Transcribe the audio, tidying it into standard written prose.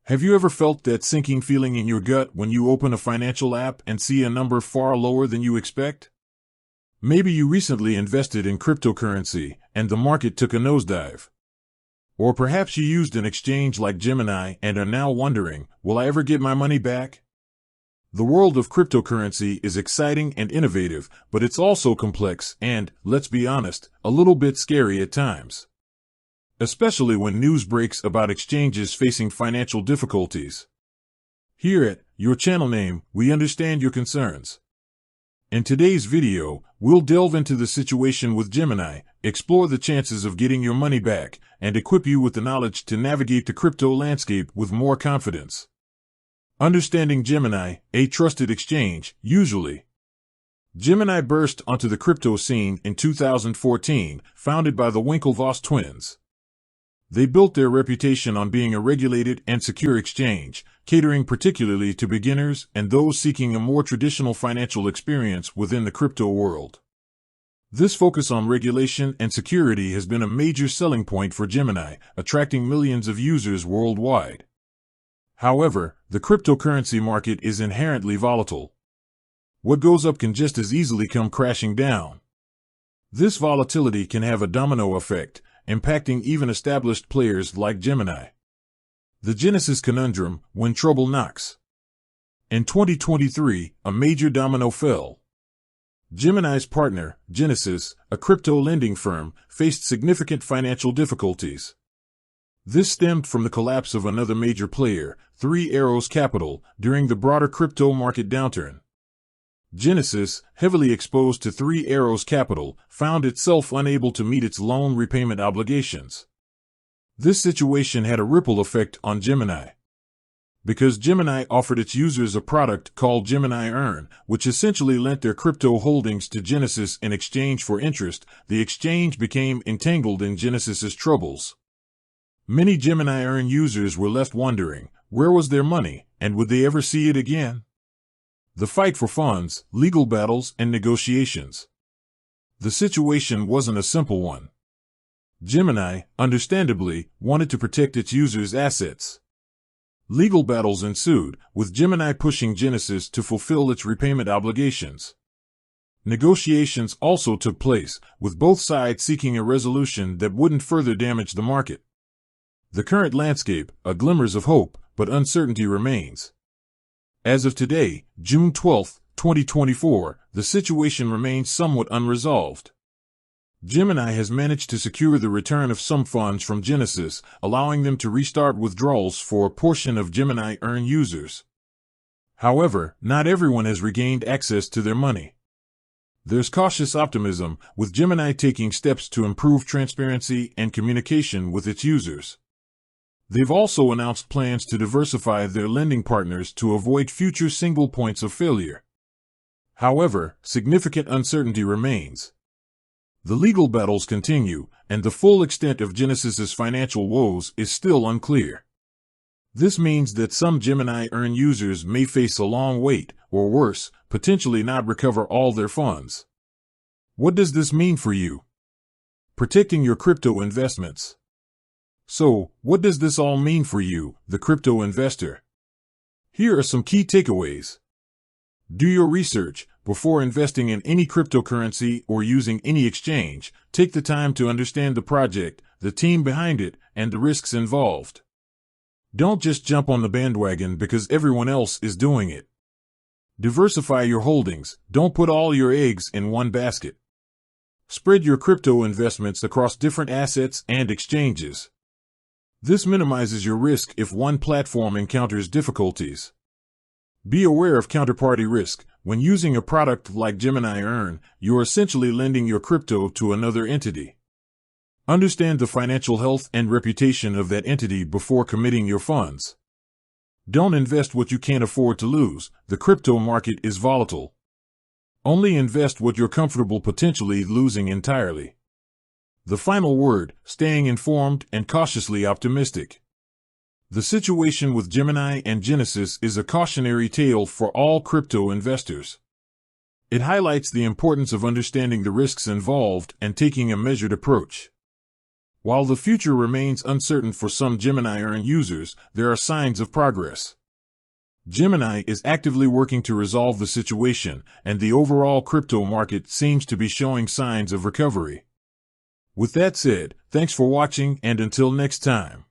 Have you ever felt that sinking feeling in your gut when you open a financial app and see a number far lower than you expect? Maybe you recently invested in cryptocurrency and the market took a nosedive. Or perhaps you used an exchange like Gemini and are now wondering, will I ever get my money back? The world of cryptocurrency is exciting and innovative, but it's also complex and, let's be honest, a little bit scary at times. Especially when news breaks about exchanges facing financial difficulties. Here at Your Channel Name, we understand your concerns. In today's video, we'll delve into the situation with Gemini, explore the chances of getting your money back, and equip you with the knowledge to navigate the crypto landscape with more confidence. Understanding Gemini, a trusted exchange, usually. Gemini burst onto the crypto scene in 2014, founded by the Winklevoss twins. They built their reputation on being a regulated and secure exchange, catering particularly to beginners and those seeking a more traditional financial experience within the crypto world. This focus on regulation and security has been a major selling point for Gemini, attracting millions of users worldwide. However, the cryptocurrency market is inherently volatile. What goes up can just as easily come crashing down. This volatility can have a domino effect, impacting even established players like Gemini. The Genesis conundrum, when trouble knocks. In 2023, a major domino fell. Gemini's partner, Genesis, a crypto lending firm, faced significant financial difficulties. This stemmed from the collapse of another major player, Three Arrows Capital, during the broader crypto market downturn. Genesis, heavily exposed to Three Arrows Capital, found itself unable to meet its loan repayment obligations. This situation had a ripple effect on Gemini. Because Gemini offered its users a product called Gemini Earn, which essentially lent their crypto holdings to Genesis in exchange for interest, the exchange became entangled in Genesis's troubles. Many Gemini Earn users were left wondering, where was their money, and would they ever see it again? The fight for funds, legal battles, and negotiations. The situation wasn't a simple one. Gemini, understandably, wanted to protect its users' assets. Legal battles ensued, with Gemini pushing Genesis to fulfill its repayment obligations. Negotiations also took place, with both sides seeking a resolution that wouldn't further damage the market. The current landscape, a glimmers of hope, but uncertainty remains. As of today, June 12, 2024, the situation remains somewhat unresolved. Gemini has managed to secure the return of some funds from Genesis, allowing them to restart withdrawals for a portion of Gemini Earn users. However, not everyone has regained access to their money. There's cautious optimism, with Gemini taking steps to improve transparency and communication with its users. They've also announced plans to diversify their lending partners to avoid future single points of failure. However, significant uncertainty remains. The legal battles continue, and the full extent of Genesis's financial woes is still unclear. This means that some Gemini Earn users may face a long wait, or worse, potentially not recover all their funds. What does this mean for you? Protecting your crypto investments. So, what does this all mean for you, the crypto investor? Here are some key takeaways. Do your research. Before investing in any cryptocurrency or using any exchange, take the time to understand the project, the team behind it, and the risks involved. Don't just jump on the bandwagon because everyone else is doing it. Diversify your holdings. Don't put all your eggs in one basket. Spread your crypto investments across different assets and exchanges. This minimizes your risk if one platform encounters difficulties. Be aware of counterparty risk. When using a product like Gemini Earn, you're essentially lending your crypto to another entity. Understand the financial health and reputation of that entity before committing your funds. Don't invest what you can't afford to lose. The crypto market is volatile. Only invest what you're comfortable potentially losing entirely. The final word, staying informed and cautiously optimistic. The situation with Gemini and Genesis is a cautionary tale for all crypto investors. It highlights the importance of understanding the risks involved and taking a measured approach. While the future remains uncertain for some Gemini Earn users, there are signs of progress. Gemini is actively working to resolve the situation, and the overall crypto market seems to be showing signs of recovery. With that said, thanks for watching, and until next time.